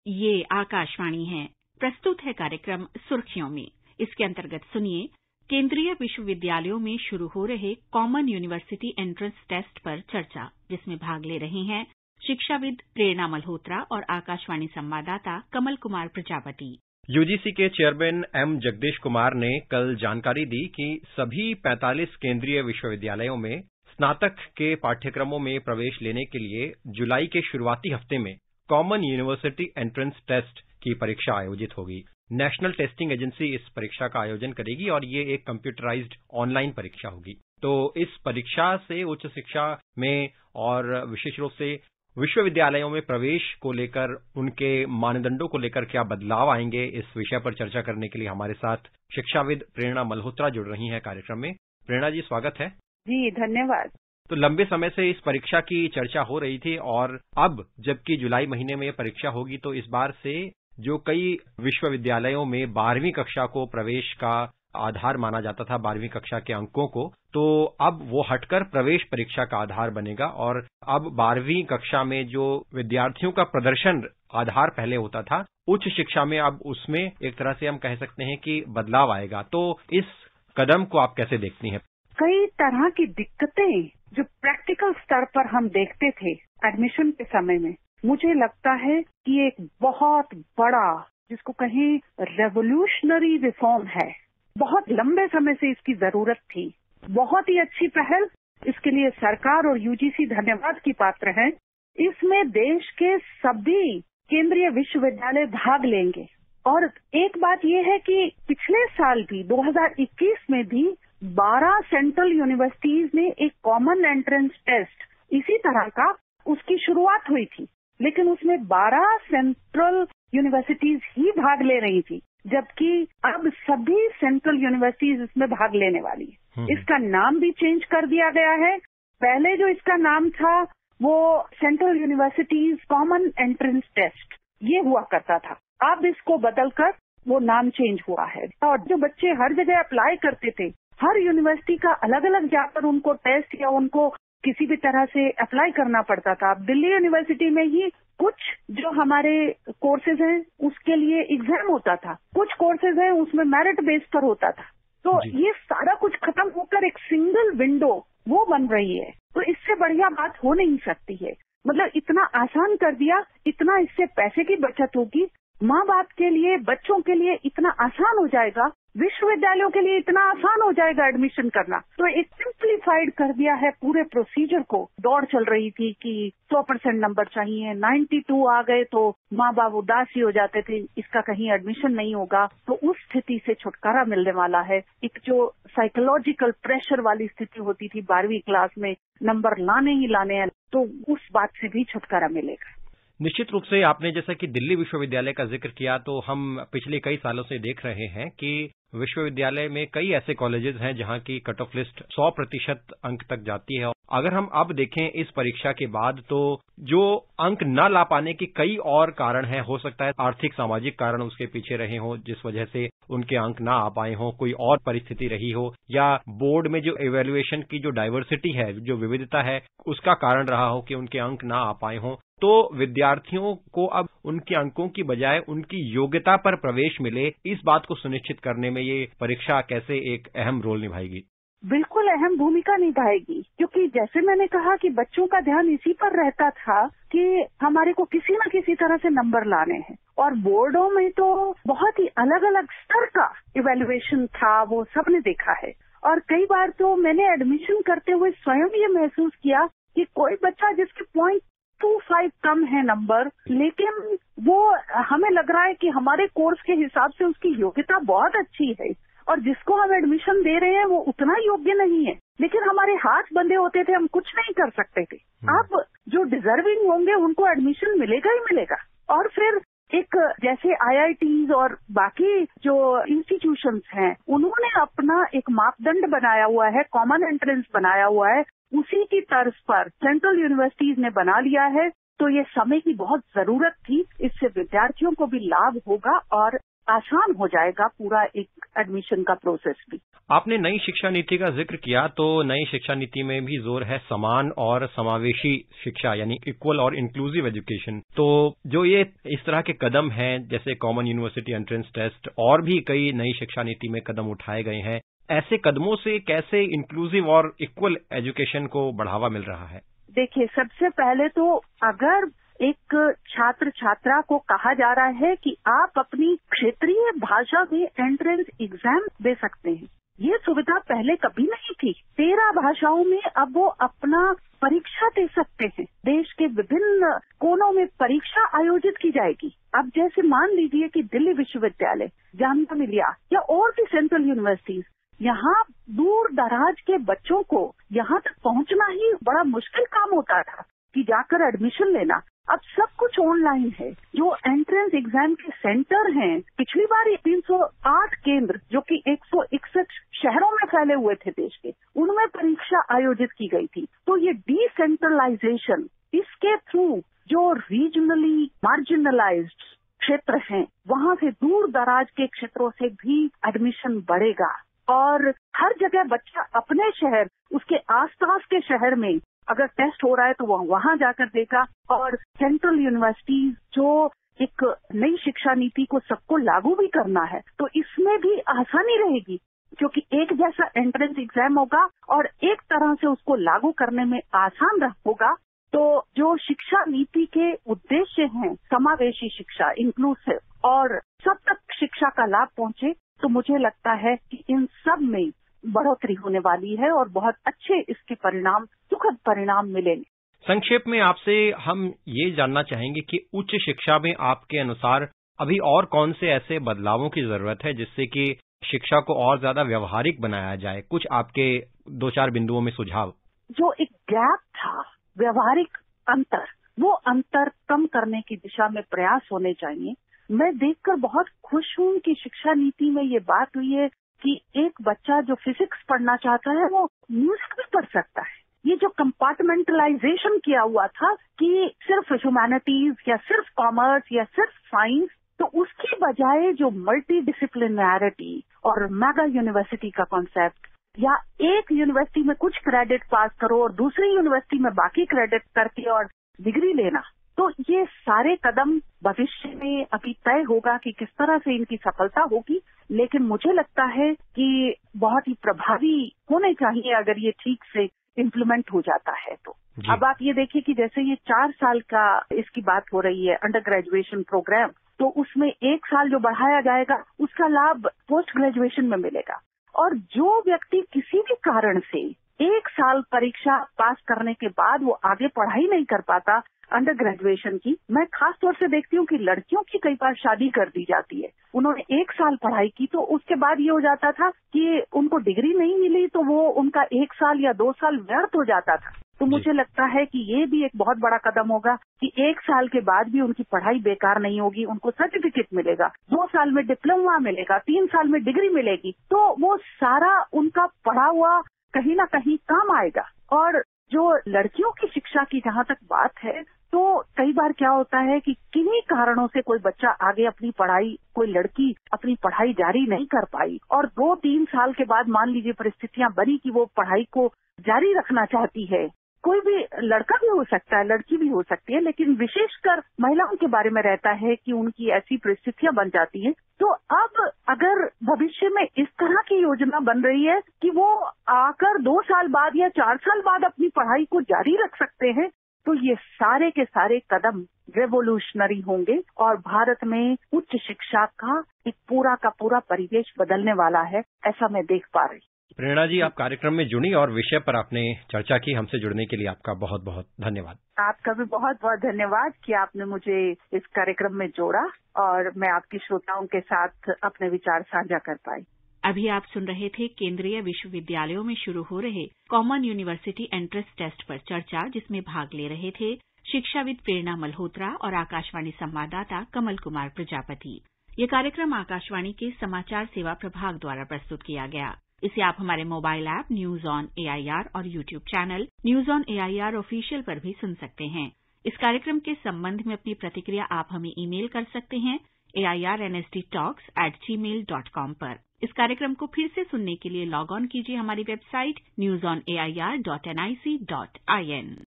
ये आकाशवाणी है। प्रस्तुत है कार्यक्रम सुर्खियों में। इसके अंतर्गत सुनिए, केंद्रीय विश्वविद्यालयों में शुरू हो रहे कॉमन यूनिवर्सिटी एंट्रेंस टेस्ट पर चर्चा, जिसमें भाग ले रहे हैं शिक्षाविद प्रेरणा मल्होत्रा और आकाशवाणी संवाददाता कमल कुमार प्रजापति। यूजीसी के चेयरमैन एम जगदीश कुमार ने कल जानकारी दी कि सभी 45 केंद्रीय विश्वविद्यालयों में स्नातक के पाठ्यक्रमों में प्रवेश लेने के लिए जुलाई के शुरुआती हफ्ते में कॉमन यूनिवर्सिटी एंट्रेंस टेस्ट की परीक्षा आयोजित होगी। नेशनल टेस्टिंग एजेंसी इस परीक्षा का आयोजन करेगी और ये एक कंप्यूटराइज्ड ऑनलाइन परीक्षा होगी। तो इस परीक्षा से उच्च शिक्षा में और विशेष रूप से विश्वविद्यालयों में प्रवेश को लेकर उनके मानदंडों को लेकर क्या बदलाव आएंगे, इस विषय पर चर्चा करने के लिए हमारे साथ शिक्षाविद प्रेरणा मल्होत्रा जुड़ रही हैं कार्यक्रम में। प्रेरणा जी, स्वागत है। जी, धन्यवाद। तो लंबे समय से इस परीक्षा की चर्चा हो रही थी और अब जबकि जुलाई महीने में ये परीक्षा होगी तो इस बार से जो कई विश्वविद्यालयों में 12वीं कक्षा को प्रवेश का आधार माना जाता था, 12वीं कक्षा के अंकों को, तो अब वो हटकर प्रवेश परीक्षा का आधार बनेगा और अब 12वीं कक्षा में जो विद्यार्थियों का प्रदर्शन आधार पहले होता था, उच्च शिक्षा में अब उसमें एक तरह से हम कह सकते हैं कि बदलाव आएगा। तो इस कदम को आप कैसे देखती हैं? कई तरह की दिक्कतें जो प्रैक्टिकल स्तर पर हम देखते थे एडमिशन के समय में, मुझे लगता है कि एक बहुत बड़ा, जिसको कहें रेवोल्यूशनरी रिफॉर्म है। बहुत लंबे समय से इसकी जरूरत थी। बहुत ही अच्छी पहल, इसके लिए सरकार और यूजीसी धन्यवाद की पात्र है। इसमें देश के सभी केंद्रीय विश्वविद्यालय भाग लेंगे और एक बात यह है कि पिछले साल भी 2021 में भी 12 सेंट्रल यूनिवर्सिटीज में एक कॉमन एंट्रेंस टेस्ट इसी तरह का उसकी शुरुआत हुई थी, लेकिन उसमें 12 सेंट्रल यूनिवर्सिटीज ही भाग ले रही थी, जबकि अब सभी सेंट्रल यूनिवर्सिटीज इसमें भाग लेने वाली है। इसका नाम भी चेंज कर दिया गया है। पहले जो इसका नाम था वो central universities common entrance test ये हुआ करता था। अब इसको बदलकर वो नाम चेंज हुआ है और जो बच्चे हर जगह अप्लाई करते थे, हर यूनिवर्सिटी का अलग अलग जाकर उनको टेस्ट या उनको किसी भी तरह से अप्लाई करना पड़ता था। दिल्ली यूनिवर्सिटी में ही कुछ जो हमारे कोर्सेज हैं उसके लिए एग्जाम होता था, कुछ कोर्सेज हैं उसमें मेरिट बेस पर होता था। तो ये सारा कुछ खत्म होकर एक सिंगल विंडो वो बन रही है। तो इससे बढ़िया बात हो नहीं सकती है। मतलब इतना आसान कर दिया, इतना इससे पैसे की बचत होगी, माँ बाप के लिए, बच्चों के लिए इतना आसान हो जाएगा, विश्वविद्यालयों के लिए इतना आसान हो जाएगा एडमिशन करना। तो एक सिंप्लीफाइड कर दिया है पूरे प्रोसीजर को। दौड़ चल रही थी कि 100% नंबर चाहिए, 92 आ गए तो माँ बाप उदास ही हो जाते थे, इसका कहीं एडमिशन नहीं होगा। तो उस स्थिति से छुटकारा मिलने वाला है। एक जो साइकोलॉजिकल प्रेशर वाली स्थिति होती थी 12वीं क्लास में, नंबर लाने ही लाने हैं, तो उस बात से भी छुटकारा मिलेगा। निश्चित रूप से आपने जैसा कि दिल्ली विश्वविद्यालय का जिक्र किया, तो हम पिछले कई सालों से देख रहे हैं कि विश्वविद्यालय में कई ऐसे कॉलेजेस हैं जहां की कट ऑफ लिस्ट 100% अंक तक जाती है। अगर हम अब देखें इस परीक्षा के बाद, तो जो अंक न ला पाने के कई और कारण हैं। हो सकता है आर्थिक सामाजिक कारण उसके पीछे रहे हों, जिस वजह से उनके अंक ना आ पाए हों, कोई और परिस्थिति रही हो, या बोर्ड में जो इवैल्यूएशन की जो डाइवर्सिटी है, जो विविधता है, उसका कारण रहा हो कि उनके अंक ना आ पाए हों। तो विद्यार्थियों को अब उनके अंकों की बजाय उनकी योग्यता पर प्रवेश मिले, इस बात को सुनिश्चित करने में ये परीक्षा कैसे एक अहम रोल निभाएगी? बिल्कुल अहम भूमिका निभाएगी, क्योंकि जैसे मैंने कहा कि बच्चों का ध्यान इसी पर रहता था कि हमारे को किसी न किसी तरह से नंबर लाने हैं। और बोर्डों में तो बहुत ही अलग अलग स्तर का इवैल्यूएशन था, वो सबने देखा है। और कई बार तो मैंने एडमिशन करते हुए स्वयं ये महसूस किया कि कोई बच्चा जिसके 0.25 कम है नंबर, लेकिन वो हमें लग रहा है कि हमारे कोर्स के हिसाब से उसकी योग्यता बहुत अच्छी है और जिसको हम एडमिशन दे रहे हैं वो उतना योग्य नहीं है, लेकिन हमारे हाथ बंधे होते थे, हम कुछ नहीं कर सकते थे। अब जो डिजर्विंग होंगे उनको एडमिशन मिलेगा ही मिलेगा। और फिर एक जैसे आईआईटीज और बाकी जो इंस्टीट्यूशंस हैं, उन्होंने अपना एक मापदंड बनाया हुआ है, कॉमन एंट्रेंस बनाया हुआ है, उसी की तर्ज पर सेंट्रल यूनिवर्सिटीज ने बना लिया है। तो ये समय की बहुत जरूरत थी, इससे विद्यार्थियों को भी लाभ होगा और आसान हो जाएगा पूरा एक एडमिशन का प्रोसेस भी। आपने नई शिक्षा नीति का जिक्र किया, तो नई शिक्षा नीति में भी जोर है समान और समावेशी शिक्षा, यानी इक्वल और इंक्लूसिव एजुकेशन। तो जो ये इस तरह के कदम हैं, जैसे कॉमन यूनिवर्सिटी एंट्रेंस टेस्ट और भी कई नई शिक्षा नीति में कदम उठाए गए हैं, ऐसे कदमों से कैसे इंक्लूसिव और इक्वल एजुकेशन को बढ़ावा मिल रहा है? देखिए, सबसे पहले तो अगर एक छात्र छात्रा को कहा जा रहा है कि आप अपनी क्षेत्रीय भाषा में एंट्रेंस एग्जाम दे सकते हैं, ये सुविधा पहले कभी नहीं थी। 13 भाषाओं में अब वो अपना परीक्षा दे सकते हैं। देश के विभिन्न कोनों में परीक्षा आयोजित की जाएगी। अब जैसे मान लीजिए कि दिल्ली विश्वविद्यालय, जामिया मिलिया या और भी सेंट्रल यूनिवर्सिटीज, यहाँ दूर दराज के बच्चों को यहाँ तक पहुँचना ही बड़ा मुश्किल काम होता था कि जाकर एडमिशन लेना। अब सब कुछ ऑनलाइन है। जो एंट्रेंस एग्जाम के सेंटर हैं, पिछली बार 308 केंद्र जो कि 161 शहरों में फैले हुए थे देश के, उनमें परीक्षा आयोजित की गई थी। तो ये डिसेंट्रलाइजेशन, इसके थ्रू जो रीजनली मार्जिनलाइज्ड क्षेत्र हैं, वहां से दूर दराज के क्षेत्रों से भी एडमिशन बढ़ेगा और हर जगह बच्चा अपने शहर, उसके आसपास के शहर में अगर टेस्ट हो रहा है तो वो वहां जाकर देगा। और सेंट्रल यूनिवर्सिटीज जो एक नई शिक्षा नीति को सबको लागू भी करना है, तो इसमें भी आसानी रहेगी क्योंकि एक जैसा एंट्रेंस एग्जाम होगा और एक तरह से उसको लागू करने में आसान होगा। तो जो शिक्षा नीति के उद्देश्य हैं, समावेशी शिक्षा, इंक्लूसिव और सब तक शिक्षा का लाभ पहुंचे, तो मुझे लगता है कि इन सब में बढ़ोतरी होने वाली है और बहुत अच्छे इसके परिणाम, सुखद परिणाम मिलेंगे। संक्षेप में आपसे हम ये जानना चाहेंगे कि उच्च शिक्षा में आपके अनुसार अभी और कौन से ऐसे बदलावों की जरूरत है जिससे कि शिक्षा को और ज्यादा व्यवहारिक बनाया जाए? कुछ आपके 2-4 बिंदुओं में सुझाव। जो एक गैप था, व्यवहारिक अंतर, वो अंतर कम करने की दिशा में प्रयास होने चाहिए। मैं देखकर बहुत खुश हूं कि शिक्षा नीति में ये बात हुई है कि एक बच्चा जो फिजिक्स पढ़ना चाहता है वो म्यूजिक भी पढ़ सकता है। ये जो कंपार्टमेंटलाइजेशन किया हुआ था कि सिर्फ ह्यूमैनिटीज या सिर्फ कॉमर्स या सिर्फ साइंस, तो उसकी बजाय जो मल्टी डिसिप्लिनैरिटी और मेगा यूनिवर्सिटी का कॉन्सेप्ट, या एक यूनिवर्सिटी में कुछ क्रेडिट पास करो और दूसरी यूनिवर्सिटी में बाकी क्रेडिट करके और डिग्री लेना, तो ये सारे कदम भविष्य में अभी तय होगा कि किस तरह से इनकी सफलता होगी। लेकिन मुझे लगता है कि बहुत ही प्रभावी होने चाहिए अगर ये ठीक से इम्प्लीमेंट हो जाता है तो। अब आप ये देखिए कि जैसे ये 4 साल का इसकी बात हो रही है अंडर ग्रेजुएशन प्रोग्राम, तो उसमें 1 साल जो बढ़ाया जाएगा उसका लाभ पोस्ट ग्रेजुएशन में मिलेगा। और जो व्यक्ति किसी भी कारण से 1 साल परीक्षा पास करने के बाद वो आगे पढ़ाई नहीं कर पाता अंडर ग्रेजुएशन की, मैं खास तौर से देखती हूँ कि लड़कियों की कई बार शादी कर दी जाती है। उन्होंने 1 साल पढ़ाई की तो उसके बाद ये हो जाता था कि उनको डिग्री नहीं मिली, तो वो उनका 1 साल या 2 साल व्यर्थ हो जाता था। तो मुझे लगता है कि ये भी एक बहुत बड़ा कदम होगा कि 1 साल के बाद भी उनकी पढ़ाई बेकार नहीं होगी, उनको सर्टिफिकेट मिलेगा, 2 साल में डिप्लोमा मिलेगा, 3 साल में डिग्री मिलेगी, तो वो सारा उनका पढ़ा हुआ कहीं ना कहीं काम आएगा। और जो लड़कियों की शिक्षा की जहां तक बात है, तो कई बार क्या होता है कि किन्हीं कारणों से कोई बच्चा आगे अपनी पढ़ाई, कोई लड़की अपनी पढ़ाई जारी नहीं कर पाई और 2-3 साल के बाद मान लीजिए परिस्थितियां बनी कि वो पढ़ाई को जारी रखना चाहती है। कोई भी लड़का भी हो सकता है, लड़की भी हो सकती है, लेकिन विशेषकर महिलाओं के बारे में रहता है कि उनकी ऐसी परिस्थितियां बन जाती हैं। तो अब अगर भविष्य में इस तरह की योजना बन रही है कि वो आकर 2 साल बाद या 4 साल बाद अपनी पढ़ाई को जारी रख सकते हैं, तो ये सारे के सारे कदम रेवोल्यूशनरी होंगे और भारत में उच्च शिक्षा का एक पूरा का पूरा परिवेश बदलने वाला है, ऐसा मैं देख पा रही हूँ। प्रेरणा जी, आप कार्यक्रम में जुड़ी और विषय पर आपने चर्चा की। हमसे जुड़ने के लिए आपका बहुत बहुत धन्यवाद। आपका भी बहुत बहुत धन्यवाद कि आपने मुझे इस कार्यक्रम में जोड़ा और मैं आपकी श्रोताओं के साथ अपने विचार साझा कर पाई। अभी आप सुन रहे थे केंद्रीय विश्वविद्यालयों में शुरू हो रहे कॉमन यूनिवर्सिटी एंट्रेंस टेस्ट पर चर्चा, जिसमें भाग ले रहे थे शिक्षाविद प्रेरणा मल्होत्रा और आकाशवाणी संवाददाता कमल कुमार प्रजापति। ये कार्यक्रम आकाशवाणी के समाचार सेवा प्रभाग द्वारा प्रस्तुत किया गया। इसे आप हमारे mobile app news on AIR और YouTube channel news on AIR official पर भी सुन सकते हैं। इस कार्यक्रम के संबंध में अपनी प्रतिक्रिया आप हमें ईमेल कर सकते हैं। AIRNSDtalks@gmail.com पर। इस कार्यक्रम को फिर से सुनने के लिए लॉग ऑन कीजिए हमारी वेबसाइट newsonair.nic.in।